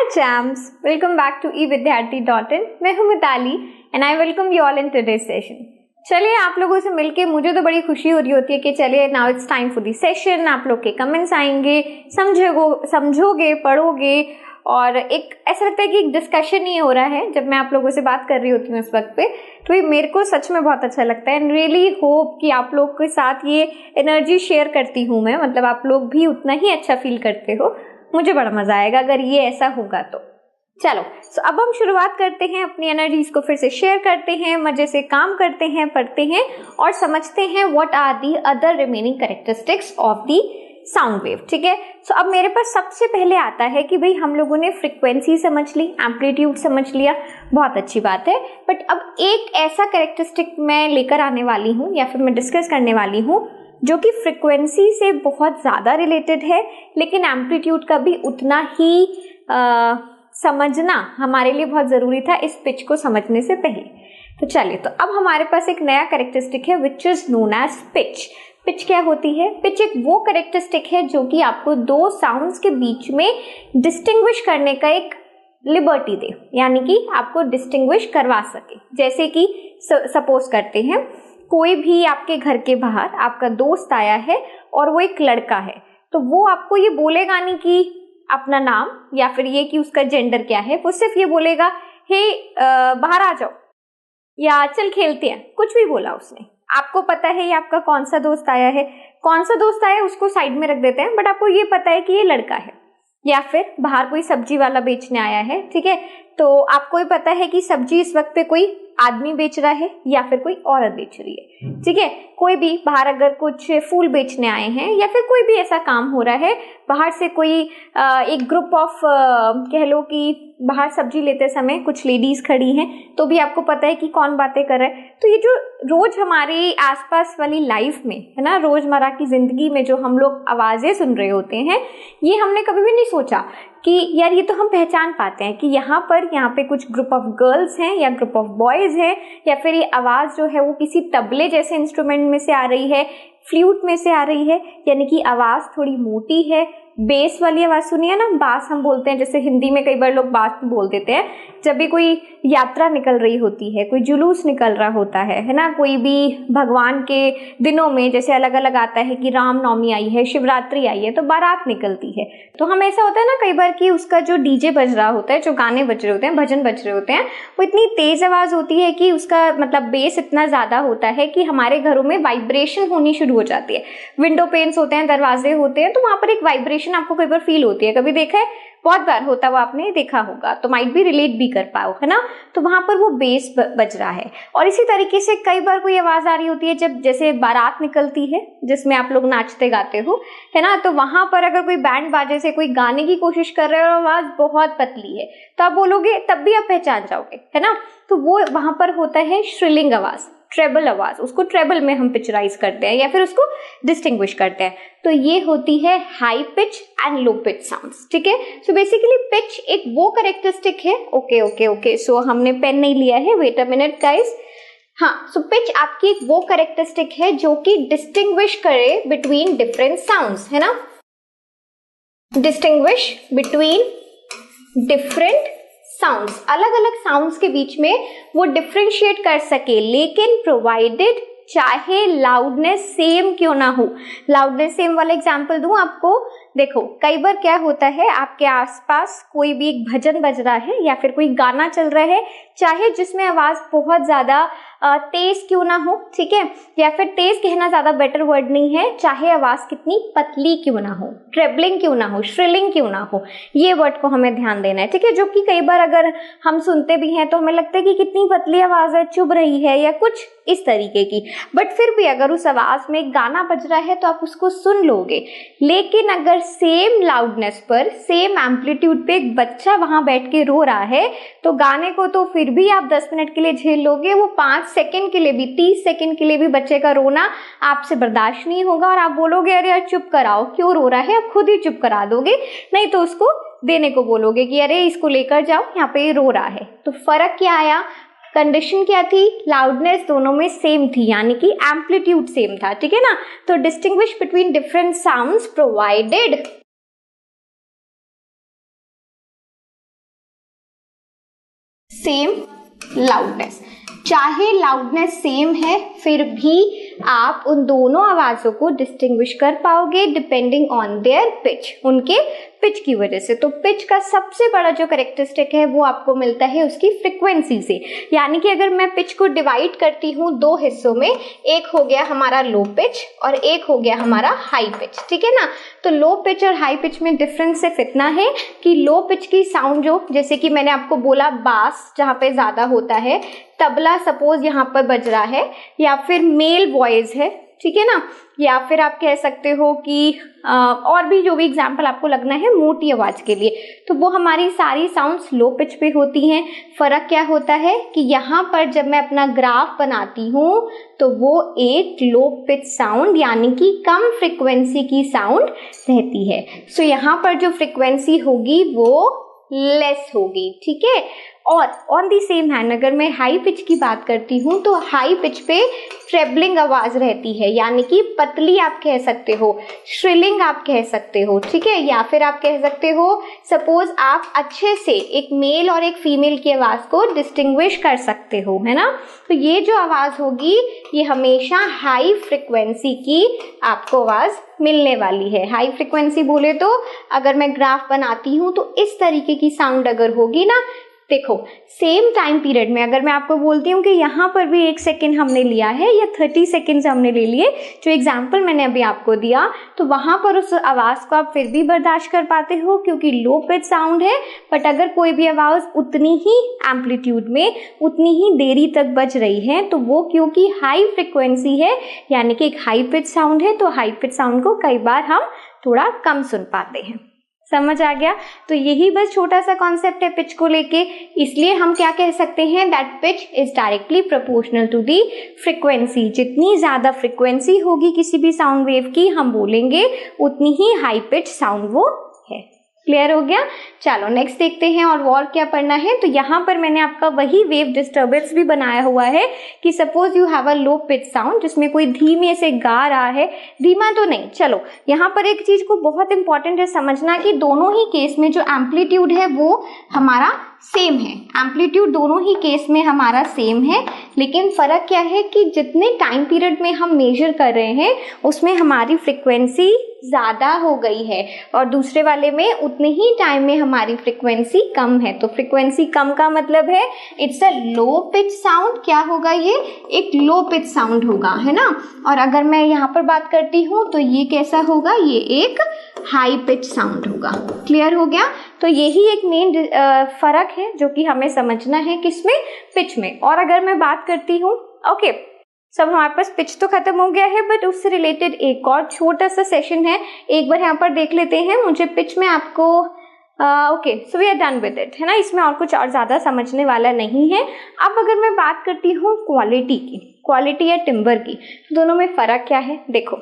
champs, welcome back to evidyarthi.in। मैं हूँ Mitali and I welcome you all in today's session. चलिए, आप लोगों से मिलके मुझे तो बड़ी खुशी हो रही होती है कि चलिए now it's time for the session. आप लोग के कमेंट्स आएंगे, समझोगे, पढ़ोगे और एक ऐसा लगता है कि एक डिस्कशन ही हो रहा है जब मैं आप लोगों से बात कर रही होती हूँ इस वक्त पे। तो ये मेरे को सच में बहुत अच्छा लगता है एंड रियली होप कि आप लोग के साथ ये एनर्जी शेयर करती हूँ मैं, मतलब आप लोग भी उतना ही अच्छा फील करते हो। मुझे बड़ा मजा आएगा अगर ये ऐसा होगा तो। चलो अब हम शुरुआत करते हैं, अपनी एनर्जीज को फिर से शेयर करते हैं, मजे से काम करते हैं, पढ़ते हैं और समझते हैं what are the other remaining characteristics of the sound wave. ठीक है, अब मेरे पास सबसे पहले आता है कि भाई हम लोगों ने फ्रीक्वेंसी समझ ली, एम्पलीट्यूड समझ लिया, बहुत अच्छी बात है। बट अब एक ऐसा कैरेक्टरिस्टिक मैं लेकर आने वाली हूँ या फिर मैं डिस्कस करने वाली हूँ जो कि फ्रीक्वेंसी से बहुत ज़्यादा रिलेटेड है, लेकिन एम्पलीट्यूड का भी उतना ही समझना हमारे लिए बहुत ज़रूरी था इस पिच को समझने से पहले। तो चलिए, तो अब हमारे पास एक नया कैरेक्टरिस्टिक है which is known as pitch. Pitch क्या होती है? पिच एक वो कैरेक्टरिस्टिक है जो कि आपको दो साउंड्स के बीच में डिस्टिंग्विश करने का एक लिबर्टी दे, यानी कि आपको डिस्टिंग्विश करवा सके। जैसे कि सपोज करते हैं कोई भी आपके घर के बाहर आपका दोस्त आया है और वो एक लड़का है, तो वो आपको ये बोलेगा नहीं कि अपना नाम या फिर ये कि उसका जेंडर क्या है, वो सिर्फ ये बोलेगा हे बाहर आ जाओ या चल खेलते हैं, कुछ भी बोला उसने। आपको पता है ये आपका कौन सा दोस्त आया है, कौन सा दोस्त आया है उसको साइड में रख देते हैं, बट आपको ये पता है कि ये लड़का है। या फिर बाहर कोई सब्जी वाला बेचने आया है, ठीक है, तो आपको ये पता है कि सब्जी इस वक्त पे कोई आदमी बेच रहा है या फिर कोई औरत बेच रही है। ठीक है, कोई भी बाहर अगर कुछ फूल बेचने आए हैं या फिर कोई भी ऐसा काम हो रहा है, बाहर से कोई एक ग्रुप ऑफ कह लो कि बाहर सब्जी लेते समय कुछ लेडीज खड़ी हैं, तो भी आपको पता है कि कौन बातें कर रहा है। तो ये जो रोज हमारे आसपास वाली लाइफ में है ना, रोजमर्रा की जिंदगी में जो हम लोग आवाजें सुन रहे होते हैं, ये हमने कभी भी नहीं सोचा कि यार ये तो हम पहचान पाते हैं कि यहाँ पे कुछ ग्रुप ऑफ गर्ल्स हैं या ग्रुप ऑफ बॉयज हैं, या फिर ये आवाज जो है वो किसी तबले जैसे इंस्ट्रूमेंट में से आ रही है, फ्लूट में से आ रही है, यानी कि आवाज थोड़ी मोटी है। बेस वाली आवाज सुनिए ना, बास हम बोलते हैं, जैसे हिंदी में कई बार लोग बास बोल देते हैं जब भी कोई यात्रा निकल रही होती है, कोई जुलूस निकल रहा होता है ना, कोई भी भगवान के दिनों में जैसे अलग अलग आता है कि राम नवमी आई है, शिवरात्रि आई है, तो बारात निकलती है। तो हम ऐसा होता है ना कई बार कि उसका जो डीजे बज रहा होता है, जो गाने बज रहे होते हैं, भजन बज रहे होते हैं, वो इतनी तेज आवाज होती है कि उसका मतलब बेस इतना ज्यादा होता है कि हमारे घरों में वाइब्रेशन होनी शुरू हो जाती है। विंडो पेन्स होते हैं, दरवाजे होते हैं, तो वहां पर एक वाइब्रेशन आपको कई बार फील होती है। कभी देखा है? बहुत बार होता हुआ आपने देखा होगा, तो माइट भी रिलेट भी कर पाओ, है ना। तो वहां पर वो बेस बज रहा है। और इसी तरीके से कई बार कोई आवाज आ रही होती है जब जैसे बारात निकलती है जिसमें आप लोग नाचते गाते हो, है ना, तो वहां पर अगर कोई बैंड बाजे से कोई गाने की कोशिश कर रहे हो और आवाज बहुत पतली है, तो आप बोलोगे, तब भी आप पहचान जाओगे, है ना। तो वो वहां पर होता है श्रिलिंग आवाज, ट्रेबल आवाज, उसको ट्रेबल में हम पिचराइज करते हैं या फिर उसको डिस्टिंग्विश करते हैं। तो ये होती है high pitch and low pitch sounds. ठीक है, सो बेसिकली पिच एक वो कैरेक्टरिस्टिक है। ओके, सो हमने पेन नहीं लिया है, वेट अ मिनट गाइस। हाँ, सो पिच आपकी एक वो कैरेक्टरिस्टिक है जो कि डिस्टिंग्विश करे बिटवीन डिफरेंट साउंड्स, है ना, डिस्टिंग्विश बिटवीन डिफरेंट साउंड्स, अलग अलग साउंड्स के बीच में वो डिफरेंशिएट कर सके, लेकिन प्रोवाइडेड चाहे लाउडनेस सेम क्यों ना हो। लाउडनेस सेम वाला एग्जांपल दूं आपको। देखो, कई बार क्या होता है, आपके आसपास कोई भी एक भजन बज रहा है या फिर कोई गाना चल रहा है, चाहे जिसमें आवाज बहुत ज्यादा तेज क्यों ना हो, ठीक है, या फिर तेज कहना ज्यादा बेटर वर्ड नहीं है, चाहे आवाज कितनी पतली क्यों ना हो, ट्रेबलिंग क्यों ना हो, श्रिलिंग क्यों ना हो, ये वर्ड को हमें ध्यान देना है। ठीक है, जो कि कई बार अगर हम सुनते भी हैं तो हमें लगता है कि कितनी पतली आवाज है, चुभ रही है या कुछ इस तरीके की, बट फिर भी अगर उस आवाज में एक गाना बज रहा है तो आप उसको सुन लोगे। लेकिन अगर सेम लाउडनेस पर, सेम एम्पलीट्यूड पे एक बच्चा वहां बैठ के रो रहा है, तो गाने को तो फिर भी आप 10 मिनट के लिए झेल लोगे, वो 5 सेकंड के लिए भी, 30 सेकंड के लिए भी बच्चे का रोना आपसे बर्दाश्त नहीं होगा और आप बोलोगे अरे यार चुप कराओ, क्यों रो रहा है, आप खुद ही चुप करा दोगे, नहीं तो उसको देने को बोलोगे कि अरे इसको लेकर जाओ, यहाँ पे रो रहा है। तो फर्क क्या आया? कंडीशन क्या थी? लाउडनेस दोनों में सेम थी, यानी कि एम्पलीट्यूड सेम था। ठीक है ना, तो distinguish between different sounds provided same loudness. चाहे लाउडनेस सेम है फिर भी आप उन दोनों आवाज़ों को डिस्टिंग्विश कर पाओगे डिपेंडिंग ऑन देयर पिच, उनके पिच की वजह से। तो पिच का सबसे बड़ा जो कैरेक्टरिस्टिक है वो आपको मिलता है उसकी फ्रीक्वेंसी से। यानी कि अगर मैं पिच को डिवाइड करती हूँ दो हिस्सों में, एक हो गया हमारा लो पिच और एक हो गया हमारा हाई पिच, ठीक है ना। तो लो पिच और हाई पिच में डिफरेंस सिर्फ इतना है कि लो पिच की साउंड जो, जैसे कि मैंने आपको बोला बास जहाँ पे ज्यादा होता है, तबला सपोज यहाँ पर बज रहा है, या फिर मेल वॉइस है, ठीक है ना, या फिर आप कह सकते हो कि और भी जो भी एग्जाम्पल आपको लगना है मोटी आवाज के लिए, तो वो हमारी सारी साउंड्स लो पिच पे होती हैं। फर्क क्या होता है कि यहाँ पर जब मैं अपना ग्राफ बनाती हूँ तो वो एक लो पिच साउंड यानी कि कम फ्रिक्वेंसी की साउंड रहती है। सो यहाँ पर जो फ्रिक्वेंसी होगी वो लेस होगी, ठीक है। और ऑन दी सेम हैंड अगर मैं हाई पिच की बात करती हूँ तो हाई पिच पे ट्रेबलिंग आवाज रहती है, यानी कि पतली आप कह सकते हो, श्रिलिंग आप कह सकते हो, ठीक है। या फिर आप कह सकते हो सपोज आप अच्छे से एक मेल और एक फीमेल की आवाज को डिस्टिंग्विश कर सकते हो, है ना। तो ये जो आवाज होगी ये हमेशा हाई फ्रिक्वेंसी की आपको आवाज मिलने वाली है। हाई फ्रिक्वेंसी बोले तो अगर मैं ग्राफ बनाती हूँ तो इस तरीके की साउंड अगर होगी ना, देखो सेम टाइम पीरियड में अगर मैं आपको बोलती हूँ कि यहाँ पर भी 1 सेकेंड हमने लिया है या 30 सेकेंड्स हमने ले लिए, जो एग्जाम्पल मैंने अभी आपको दिया, तो वहाँ पर उस आवाज़ को आप फिर भी बर्दाश्त कर पाते हो क्योंकि लो पिच साउंड है। बट अगर कोई भी आवाज़ उतनी ही एम्पलीट्यूड में उतनी ही देरी तक बज रही है तो वो क्योंकि हाई फ्रिक्वेंसी है यानी कि एक हाई पिच साउंड है, तो हाई पिच साउंड को कई बार हम थोड़ा कम सुन पाते हैं। समझ आ गया। तो यही बस छोटा सा कॉन्सेप्ट है पिच को लेके। इसलिए हम क्या कह सकते हैं, that pitch is directly proportional to the frequency. जितनी ज्यादा फ्रीक्वेंसी होगी किसी भी साउंड वेव की, हम बोलेंगे उतनी ही हाई पिच साउंड वो है। क्लियर हो गया। चलो नेक्स्ट देखते हैं और क्या पढ़ना है। तो यहाँ पर मैंने आपका वही वेव डिस्टर्बेंस भी बनाया हुआ है कि suppose you have a low pitch sound जिसमें कोई धीमे से गा रहा है, धीमा तो नहीं, चलो यहाँ पर एक चीज को बहुत इंपॉर्टेंट है समझना कि दोनों ही केस में जो एम्पलीट्यूड है वो हमारा सेम है। एम्पलीट्यूड दोनों ही केस में हमारा सेम है, लेकिन फर्क क्या है कि जितने टाइम पीरियड में हम मेजर कर रहे हैं उसमें हमारी फ्रिक्वेंसी ज्यादा हो गई है और दूसरे वाले में उतने ही टाइम में हमारी फ्रिक्वेंसी कम है। तो फ्रिक्वेंसी कम का मतलब है it's a low pitch sound. क्या होगा, ये एक लो पिच साउंड होगा, है ना। और अगर मैं यहाँ पर बात करती हूँ तो ये कैसा होगा, ये एक हाई पिच साउंड होगा। क्लियर हो गया। तो यही एक मेन फर्क है जो कि हमें समझना है किसमें, पिच में। और अगर मैं बात करती हूँ, ओके सब हमारे पास पिच तो खत्म हो गया है, बट उससे रिलेटेड एक और छोटा सा सेशन है, एक बार यहाँ पर देख लेते हैं। मुझे पिच में आपको okay so we are done with it, है ना। इसमें और कुछ और ज्यादा समझने वाला नहीं है। अब अगर मैं बात करती हूँ क्वालिटी की, क्वालिटी या टिम्बर की, तो दोनों में फर्क क्या है। देखो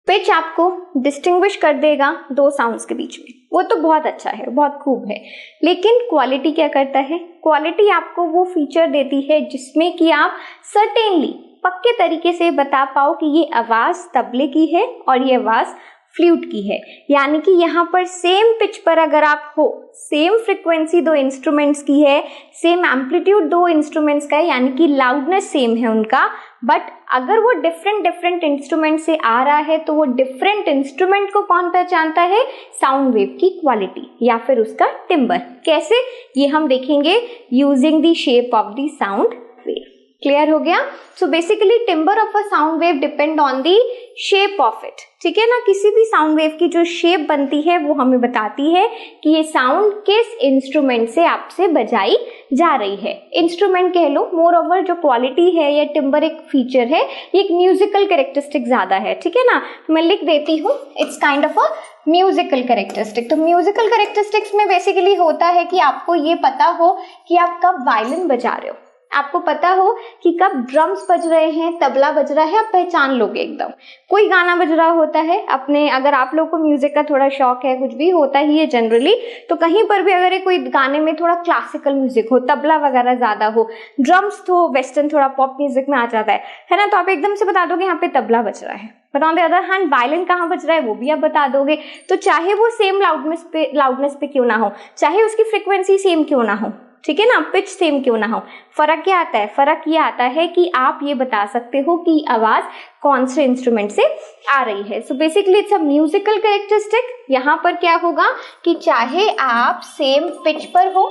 पिच आपको डिस्टिंग्विश कर देगा दो साउंड्स के बीच में, वो तो बहुत अच्छा है, बहुत खूब है। लेकिन क्वालिटी क्या करता है, क्वालिटी आपको वो फीचर देती है जिसमें कि आप सर्टेनली पक्के तरीके से बता पाओ कि ये आवाज तबले की है और ये आवाज फ्लूट की है। यानी कि यहाँ पर सेम पिच पर अगर आप हो, सेम फ्रिक्वेंसी दो इंस्ट्रूमेंट्स की है, सेम एम्पलीट्यूड दो इंस्ट्रूमेंट्स का है, यानी कि लाउडनेस सेम है उनका, बट अगर वो डिफरेंट इंस्ट्रूमेंट से आ रहा है तो वो डिफरेंट इंस्ट्रूमेंट को कौन पहचानता है, साउंड वेव की क्वालिटी या फिर उसका टिम्बर। कैसे, ये हम देखेंगे using the shape of the sound wave. Clear हो गया। So basically timber of a sound wave depend on the shape of it, ठीक है ना। किसी भी साउंड वेव की जो शेप बनती है वो हमें बताती है कि ये साउंड किस इंस्ट्रूमेंट से आपसे बजाई जा रही है। इंस्ट्रूमेंट कह लो, मोर ओवर जो क्वालिटी है या टिम्बर एक फीचर है, ये एक म्यूजिकल कैरेक्टरिस्टिक ज्यादा है, ठीक है ना। तो मैं लिख देती हूँ, it's kind of a musical characteristic. तो म्यूजिकल कैरेक्टरिस्टिक्स में बेसिकली होता है कि आपको ये पता हो कि आप कब वायलिन बजा रहे हो, आपको पता हो कि कब ड्रम्स बज रहे हैं, तबला बज रहा है, आप पहचान लोगे एकदम। कोई गाना बज रहा होता है अपने, अगर आप लोगों को म्यूजिक का थोड़ा शौक है, कुछ भी होता ही है जनरली, तो कहीं पर भी अगर कोई गाने में थोड़ा क्लासिकल म्यूजिक हो, तबला वगैरह ज्यादा हो, ड्रम्स तो वेस्टर्न थोड़ा पॉप म्यूजिक में आ जाता है ना, तो आप एकदम से बता दोगे यहाँ पे तबला बज रहा है। But on the other hand violin कहाँ बज रहा है वो भी आप बता दोगे। तो चाहे वो सेम लाउडनेस पे क्यों ना हो, चाहे उसकी फ्रिक्वेंसी सेम क्यों ना हो, ठीक है ना, पिच सेम क्यों ना हो, फर्क क्या आता है, फर्क ये आता है कि आप ये बता सकते हो कि आवाज कौन से इंस्ट्रूमेंट से आ रही है। So basically it's a musical characteristic. यहाँ पर क्या होगा कि चाहे आप सेम पिच पर हो,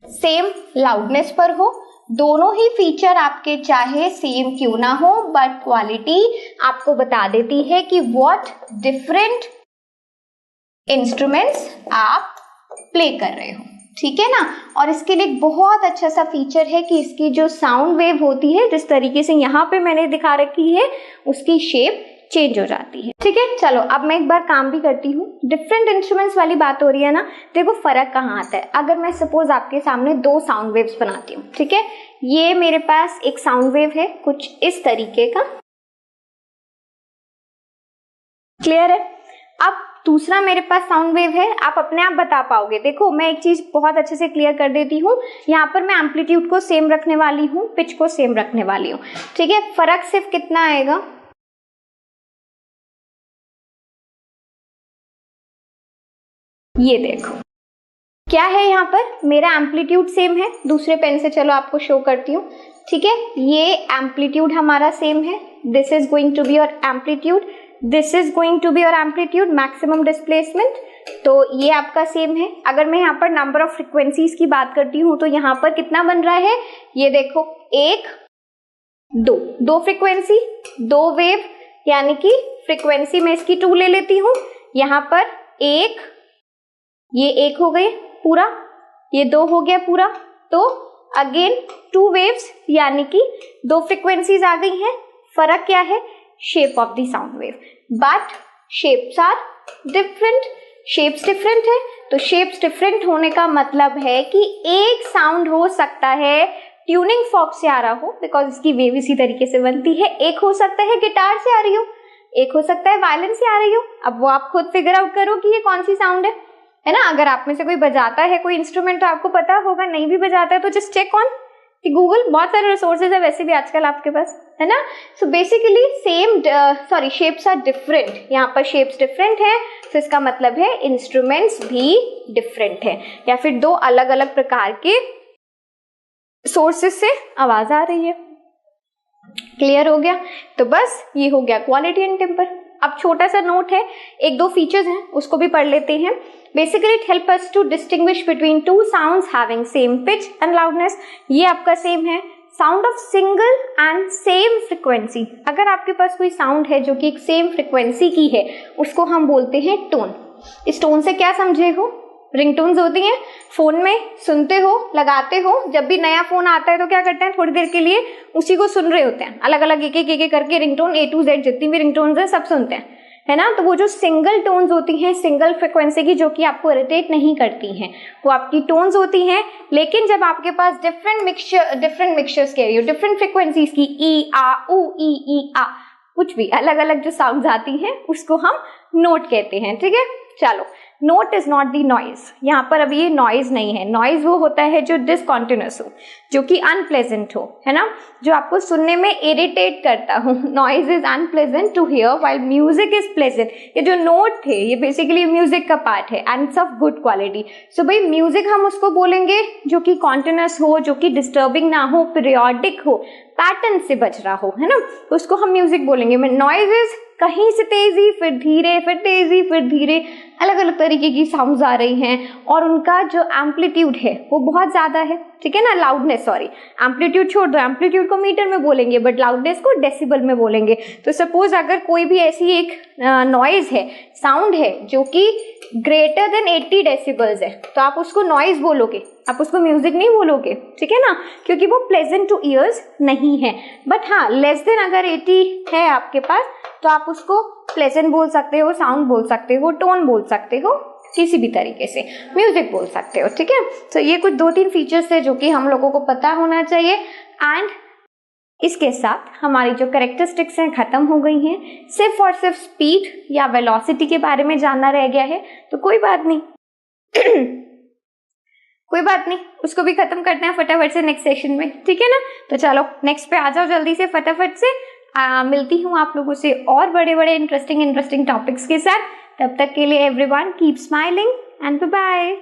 सेम लाउडनेस पर हो, दोनों ही फीचर आपके चाहे सेम क्यों ना हो, बट क्वालिटी आपको बता देती है कि व्हाट डिफरेंट इंस्ट्रूमेंट्स आप प्ले कर रहे हो, ठीक है ना। और इसके लिए एक बहुत अच्छा सा फीचर है कि इसकी जो साउंड वेव होती है, जिस तरीके से यहाँ पे मैंने दिखा रखी है, उसकी शेप चेंज हो जाती है, ठीक है। चलो अब मैं एक बार काम भी करती हूँ। डिफरेंट इंस्ट्रूमेंट्स वाली बात हो रही है ना, देखो फर्क कहाँ आता है। अगर मैं सपोज आपके सामने दो साउंड वेव्स बनाती हूँ, ठीक है, ये मेरे पास एक साउंड वेव है कुछ इस तरीके का, क्लियर है। अब दूसरा मेरे पास साउंड वेव है, आप अपने आप बता पाओगे। देखो मैं एक चीज बहुत अच्छे से क्लियर कर देती हूँ, यहाँ पर मैं एम्पलीट्यूड को सेम रखने वाली हूँ, पिच को सेम रखने वाली हूँ, ठीक है। फर्क सिर्फ कितना आएगा, ये देखो क्या है, यहाँ पर मेरा एम्पलीट्यूड सेम है, दूसरे पेन से चलो आपको शो करती हूँ, ठीक है। ये एम्पलीट्यूड हमारा सेम है, this is going to be your amplitude, this is going to be your amplitude, maximum displacement, तो ये आपका सेम है। अगर मैं यहाँ पर नंबर ऑफ फ्रिक्वेंसीज की बात करती हूँ तो यहाँ पर कितना बन रहा है, ये देखो, एक, दो फ्रीक्वेंसी, दो वेव, यानी कि फ्रीक्वेंसी में इसकी 2 ले लेती हूँ, यहाँ पर एक, ये एक हो गए पूरा, ये 2 हो गया पूरा, तो अगेन 2 वेव्स यानी कि 2 फ्रीक्वेंसीज आ गई हैं। फर्क क्या है, shape of the sound wave, but shapes are different, shapes different है। तो शेप्स डिफरेंट होने का मतलब है कि एक साउंड हो सकता है ट्यूनिंग फॉर्क से आ रहा हो, बिकॉज इसकी वेव इसी तरीके से बनती है, एक हो सकता है गिटार से आ रही हो, एक हो सकता है वायलिन से आ रही हो। अब वो आप खुद फिगर आउट करो कि ये कौन सी साउंड है ना। अगर आप में से कोई बजाता है कोई इंस्ट्रूमेंट तो आपको पता होगा, नहीं भी बजाता है तो जस्ट चेक ऑन कि गूगल, बहुत सारे रिसोर्सेज है वैसे भी आजकल आपके पास, है ना। So basically shapes are different, यहाँ पर शेप्स डिफरेंट है, तो इसका मतलब है इंस्ट्रूमेंट्स भी डिफरेंट है, या फिर 2 अलग अलग प्रकार के सोर्सेस से आवाज आ रही है। क्लियर हो गया। तो बस ये हो गया क्वालिटी एंड टेम्पर। अब छोटा सा नोट है, 1-2 फीचर्स हैं उसको भी पढ़ लेते हैं। Basically it help us to distinguish between 2 sounds having same pitch and loudness. ये आपका सेम है, sound of single and same frequency. अगर आपके पास कोई साउंड है जो कि एक सेम फ्रिक्वेंसी की है, उसको हम बोलते हैं टोन। इस टोन से क्या समझे हो, रिंगटोन्स होती हैं, फोन में सुनते हो, लगाते हो, जब भी नया फोन आता है तो क्या करते हैं, थोड़ी देर के लिए उसी को सुन रहे होते हैं, अलग अलग एक करके रिंगटोन A to Z जितनी भी रिंगटोन्स हैं सब सुनते हैं, है ना। तो वो जो सिंगल टोन्स होती हैं, सिंगल फ्रिक्वेंसी की, जो कि आपको इरिटेट नहीं करती हैं, वो आपकी टोन्स होती हैं। लेकिन जब आपके पास डिफरेंट मिक्सचर्स कह रही हो, डिफरेंट फ्रिक्वेंसीज की, ई आ उ ई आ, कुछ भी अलग अलग जो साउंड्स आती हैं, उसको हम नोट कहते हैं, ठीक है। चलो, note is not the noise, यहाँ पर अभी ये नॉइज नहीं है। नॉइज वो होता है जो डिसकॉन्टिन्यूस हो, जो कि अनप्लेजेंट हो, है ना, जो आपको सुनने में इरिटेट करता हो। Noise is unpleasant to hear while music is pleasant. ये जो नोट थे ये बेसिकली म्यूजिक का पार्ट है and it's of good quality. So भाई म्यूजिक हम उसको बोलेंगे जो कि कॉन्टिन्यूस हो, जो कि डिस्टर्बिंग ना हो, पीरियोडिक हो, पैटर्न से बज रहा हो, है ना, तो उसको हम म्यूजिक बोलेंगे। नॉइज इज कहीं से तेजी, फिर धीरे, फिर तेजी, फिर धीरे, अलग अलग तरीके की साउंड्स आ रही हैं और उनका जो एम्पलीट्यूड है वो बहुत ज्यादा है, ठीक है ना। लाउडनेस, सॉरी एम्पलीट्यूड छोड़ दो, एम्पलीट्यूड को मीटर में बोलेंगे बट लाउडनेस को डेसिबल में बोलेंगे। तो सपोज अगर कोई भी ऐसी एक नॉइज है, साउंड है जो कि ग्रेटर देन 80 डेसिबल्स है, तो आप उसको नॉइज बोलोगे, आप उसको म्यूजिक नहीं बोलोगे, ठीक है ना, क्योंकि वो प्लेजेंट टू ईयर्स नहीं है। बट हाँ, लेस देन अगर 80 है आपके पास तो आप उसको प्लेजेंट बोल सकते हो, साउंड बोल सकते हो, टोन बोल सकते हो, किसी भी तरीके से म्यूजिक बोल सकते हो, ठीक है। तो ये कुछ 2-3 फीचर्स है जो कि हम लोगों को पता होना चाहिए। एंड इसके साथ हमारी जो कैरेक्टरिस्टिक्स हैं खत्म हो गई हैं, सिर्फ और सिर्फ स्पीड या वेलोसिटी के बारे में जानना रह गया है। तो कोई बात नहीं कोई बात नहीं, उसको भी खत्म करते हैं फटाफट से नेक्स्ट सेशन में, ठीक है ना। तो चलो नेक्स्ट पे आ जाओ जल्दी से फटाफट से। मिलती हूँ आप लोगों से और बड़े बड़े इंटरेस्टिंग टॉपिक्स के साथ। तब तक के लिए everyone keep smiling and bye bye.